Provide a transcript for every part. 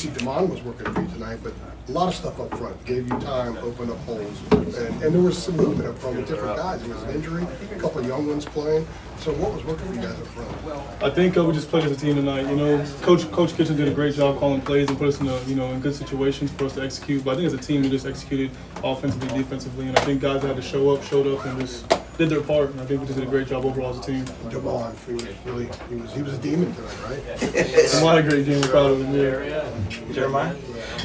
obviously DeMond was working for you tonight, but a lot of stuff up front gave you time, opened up holes, and there was some movement up front with different guys. There was an injury, a couple of young ones playing. So what was working for you guys up front? I think we just played as a team tonight. You know, Coach Kitchen did a great job calling plays and put us in in good situations for us to execute. But I think as a team we just executed offensively, defensively, and I think guys that had to showed up and just did their part. And I think we just did a great job overall as a team. DeMond, he was a demon tonight, right? DeMond, a great game. We're proud of him. Jeremiah?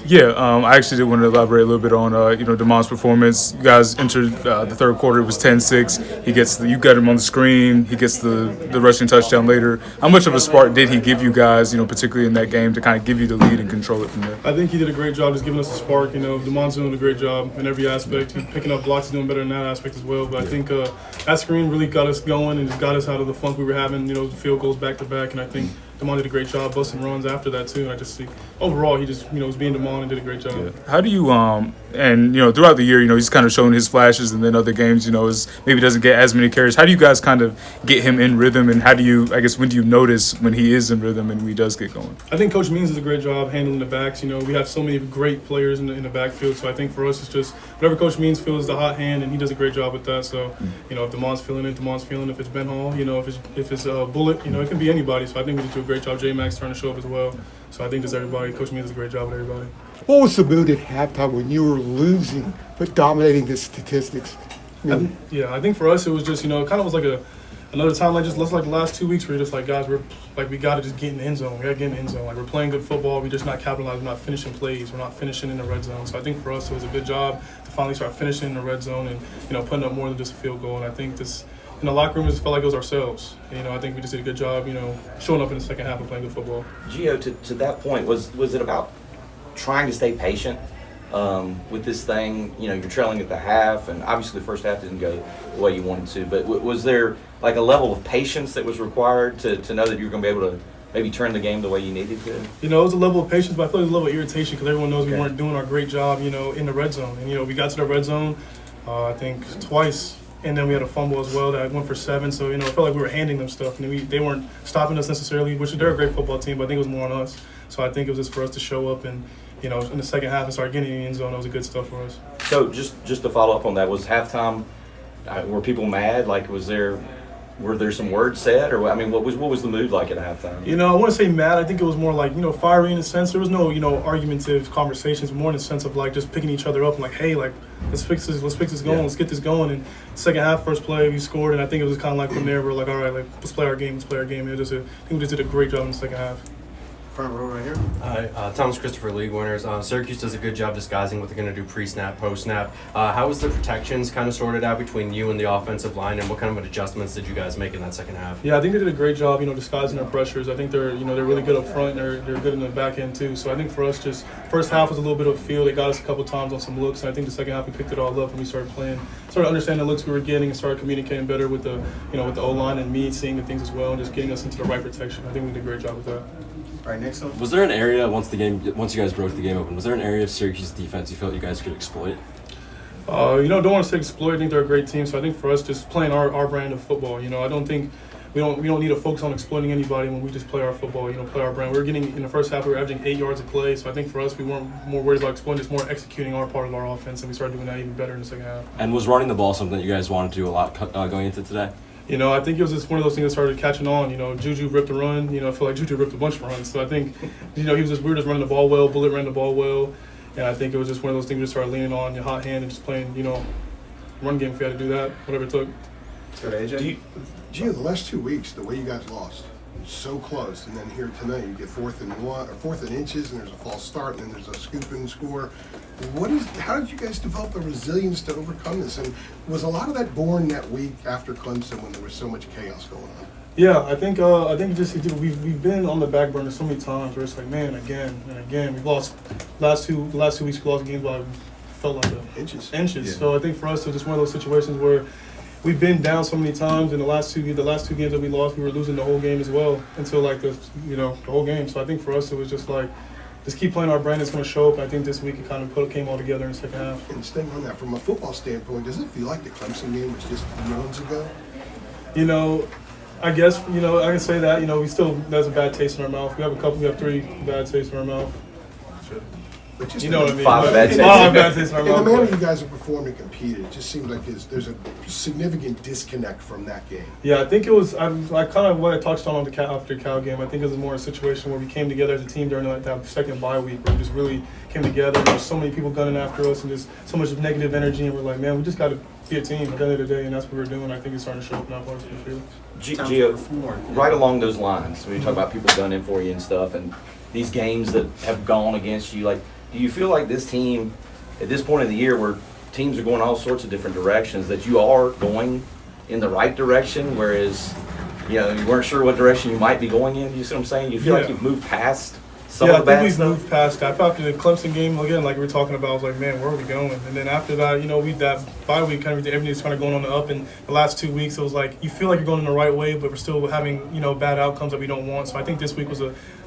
Yeah, I actually did want to elaborate a little bit on DeMond's performance. You guys entered the third quarter. It was 10-6. You got him on the screen. He gets the rushing touchdown later. How much of a spark did he give you guys, particularly in that game, to kind of give you the lead and control it from there? I think he did a great job just giving us a spark. DeMond's doing a great job in every aspect. He's picking up blocks, he's doing better in that aspect as well. But I think that screen really got us going and just got us out of the funk we were having, field goals back to back. And I think DeMond did a great job busting runs after that too. And I just see overall he just was being DeMond and did a great job. Yeah. How do you throughout the year he's kind of showing his flashes, and then other games maybe doesn't get as many carries. How do you guys kind of get him in rhythm, and when do you notice when he is in rhythm and when he does get going? I think Coach Means does a great job handling the backs. We have so many great players in the backfield, so I think for us it's just whatever Coach Means feels the hot hand, and he does a great job with that. So if DeMond's feeling it, DeMond's feeling it. If it's Ben Hall, if it's Bullet, it can be anybody. So I think we just do a great job. J Max trying to show up as well. So I think just everybody. Coach Means does a great job with everybody. What was the mood at halftime when you were losing but dominating the statistics? I think for us it was just, it kind of was like another time like the last 2 weeks where you're just like, guys, we got to just get in the end zone. We got to get in the end zone. Like, we're playing good football. We're just not capitalizing. We're not finishing plays. We're not finishing in the red zone. So I think for us it was a good job to finally start finishing in the red zone and, putting up more than just a field goal. And I think this – in the locker room, it just felt like it was ourselves. I think we just did a good job, showing up in the second half and playing good football. Gio, to that point, was it about trying to stay patient with this thing? You're trailing at the half, and obviously the first half didn't go the way you wanted to. But was there like a level of patience that was required to know that you were going to be able to maybe turn the game the way you needed to? It was a level of patience, but I feel like it was a level of irritation because everyone knows we weren't doing our great job, in the red zone. And, we got to the red zone, I think, twice. And then we had a fumble as well that went for 7. So, it felt like we were handing them stuff. And they weren't stopping us necessarily, which they're a great football team, but I think it was more on us. So I think it was just for us to show up and, in the second half and start getting in the end zone. That was a good stuff for us. So just to follow up on that, was halftime, were people mad? Like, were there some words said? Or, what was the mood like at halftime? I want to say mad. I think it was more like, fiery in a sense. There was no, argumentative conversations, more in the sense of like just picking each other up and like, hey, like, let's fix this going, let's get this going. And second half, first play, we scored, and I think it was kind of like from there, we're like, all right, like, let's play our game. I think we just did a great job in the second half. Front row right here. Hi, Thomas Christopher, League Winners. Syracuse does a good job disguising what they're going to do pre-snap, post-snap. How was the protections kind of sorted out between you and the offensive line, and what kind of adjustments did you guys make in that second half? Yeah, I think they did a great job, disguising their pressures. I think they're really good up front, and they're good in the back end too. So I think for us, just first half was a little bit of a feel. They got us a couple times on some looks, and I think the second half we picked it all up and we started understanding the looks we were getting and started communicating better with the O-line and me seeing the things as well and just getting us into the right protection. I think we did a great job with that. All right, next up. Was there an area once you guys broke the game open? Was there an area of Syracuse defense you felt you guys could exploit? Don't want to say exploit. I think they're a great team. So I think for us, just playing our brand of football. I don't think we don't need to focus on exploiting anybody when we just play our football. Play our brand. We were getting in the first half. We were averaging 8 yards a play. So I think for us, we weren't more worried about exploiting, just more executing our part of our offense, and we started doing that even better in the second half. And was running the ball something that you guys wanted to do a lot going into today? I think it was just one of those things that started catching on. Juju ripped a run. I feel like Juju ripped a bunch of runs. So I think, we were just running the ball well. Bullet ran the ball well. And I think it was just one of those things we just started leaning on your hot hand and just playing, run game if we had to do that, whatever it took. Let's go to AJ. Gio, the last 2 weeks, the way you guys lost, so close, and then here tonight you get 4th and 1 or 4th and inches, and there's a false start, and then there's a scoop and score. How did you guys develop the resilience to overcome this? And was a lot of that born that week after Clemson when there was so much chaos going on? Yeah, I think we've been on the back burner so many times where it's like, man, again and again we've lost last two weeks we lost games by felt like inches. Yeah. So I think for us it was just one of those situations where we've been down so many times, and the last two games that we lost, we were losing the whole game as well until the whole game. So I think for us it was just like, just keep playing our brand. It's going to show up. I think this week it kind of came all together in the second half. And staying on that, from a football standpoint, does it feel like the Clemson game was just months ago? I guess, I can say that, we still, there's a bad taste in our mouth. We have 3 bad tastes in our mouth. should. But just You know what I mean? Five bad takes. Five bad takes in our in the mouth. manner you guys have performed and competed, it just seems like there's a significant disconnect from that game. Yeah, I think it was. I kind of what I touched on the after Cal game. I think it was more a situation where we came together as a team during that second bye week, where we just really came together. There was so many people gunning after us, and just so much negative energy. And we're like, man, we just got to be a team at the end of the day, and that's what we're doing. I think it's starting to show up now for us. Gio, right along those lines, when you talk about people gunning for you and stuff, and these games that have gone against you, like, do you feel like this team, at this point in the year where teams are going all sorts of different directions, that you are going in the right direction, whereas, you weren't sure what direction you might be going in? You see what I'm saying? You feel like you've moved past some of the I bad think we've stuff? moved past that. After the Clemson game, again, like we were talking about, I was like, man, where are we going? And then after that, that bye week, everything's kind of going on the up. And the last 2 weeks, it was like, you feel like you're going in the right way, but we're still having, bad outcomes that we don't want. So I think this week was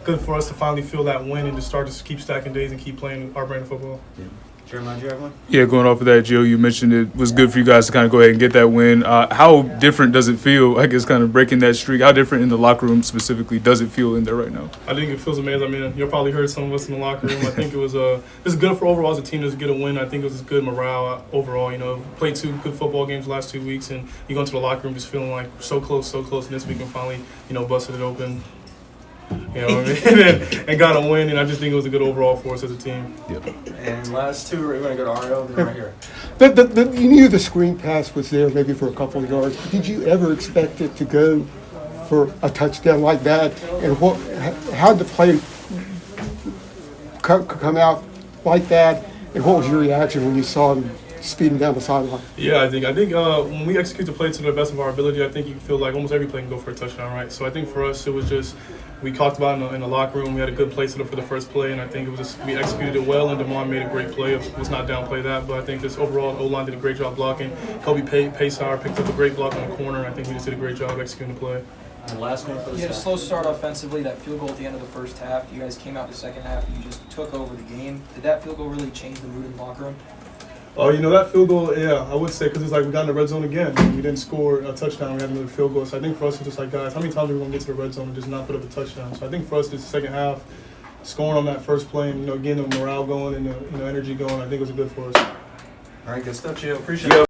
good for us to finally feel that win and to start to keep stacking days and keep playing our brand of football. Yeah. Jeremiah, do you have one? Yeah, going off of that, Gio, you mentioned it was good for you guys to kind of go ahead and get that win. How different does it feel, I guess, kind of breaking that streak? How different in the locker room specifically does it feel in there right now? I think it feels amazing. I mean, you'll probably heard some of us in the locker room. I think it was good for overall as a team to get a win. I think it was good morale overall. Played 2 good football games the last 2 weeks, and you go into the locker room just feeling like so close, and this week and finally, busted it open. You know what I mean? and got a win, and I just think it was a good overall for us as a team. And last two, we're going to go to Ariel, then right here. You knew the screen pass was there maybe for a couple of yards. But did you ever expect it to go for a touchdown like that? And how did the play come out like that? And what was your reaction when you saw him speeding down the sideline? Yeah, I think when we execute the play to the best of our ability, I think you feel like almost every play can go for a touchdown, right? So I think for us, it was just we talked about in the locker room. We had a good play set up for the first play, and I think it was just we executed it well. And Damon made a great play. Let's not downplay that, but I think this overall O-line did a great job blocking. Kobe Paysar picked up a great block on the corner, and I think we just did a great job executing the play. And last one for the You had a slow start offensively, that field goal at the end of the first half. You guys came out the second half and you just took over the game. Did that field goal really change the mood in the locker room? Oh, that field goal, yeah, I would say, because it's like we got in the red zone again. We didn't score a touchdown. We had another field goal. So I think for us, it's just like, guys, how many times are we going to get to the red zone and just not put up a touchdown? So I think for us, this second half, scoring on that first play and, getting the morale going and the energy going, I think it was good for us. All right, good stuff, Gio. Appreciate it.